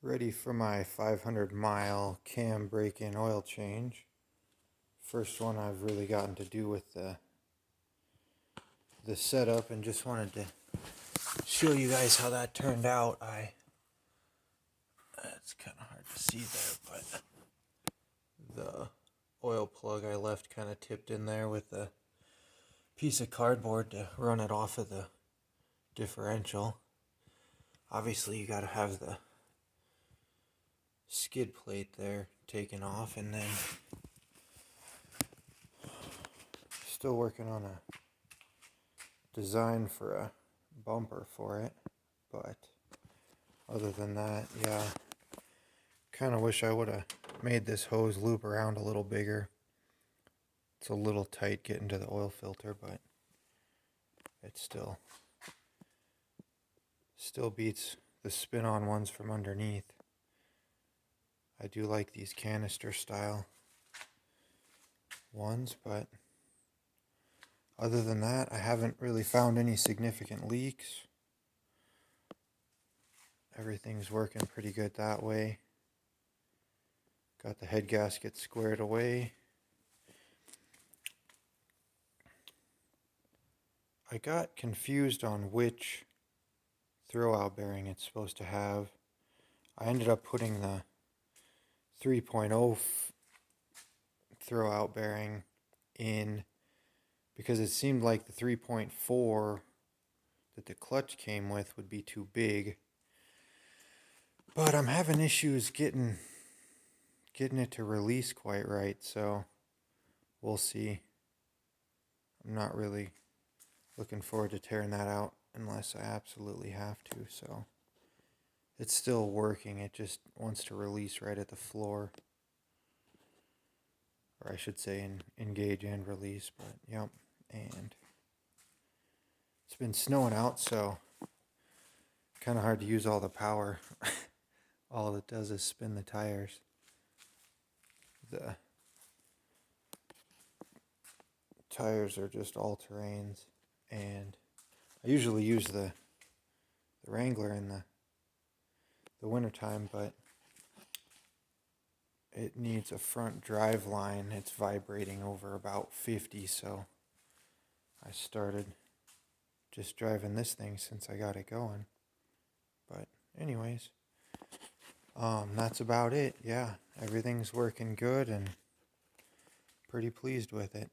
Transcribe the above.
Ready for my 500-mile cam break-in oil change. First one I've really gotten to do with the setup, and just wanted to show you guys how that turned out. It's kind of hard to see there, but the oil plug I left kind of tipped in there with a piece of cardboard to run it off of the differential. Obviously you got to have the skid plate there taken off, and then still working on a design for a bumper for it, but other than that, yeah, kind of wish I would have made this hose loop around a little bigger. It's a little tight getting to the oil filter, but it still beats the spin-on ones from underneath. I do like these canister style ones, but other than that, I haven't really found any significant leaks. Everything's working pretty good that way. Got the head gasket squared away. I got confused on which throwout bearing it's supposed to have. I ended up putting the 3.0 throwout bearing in because it seemed like the 3.4 that the clutch came with would be too big. But I'm having issues getting it to release quite right, so we'll see. I'm not really looking forward to tearing that out unless I absolutely have to, so it's still working. It just wants to release right at the floor. Or I should say engage and release, but yep. And it's been snowing out, so kind of hard to use all the power. All it does is spin the tires. The tires are just all-terrains, and I usually use the Wrangler in the wintertime, but it needs a front drive line. It's vibrating over about 50, so I started just driving this thing since I got it going. But anyways, that's about it. Yeah, everything's working good and pretty pleased with it.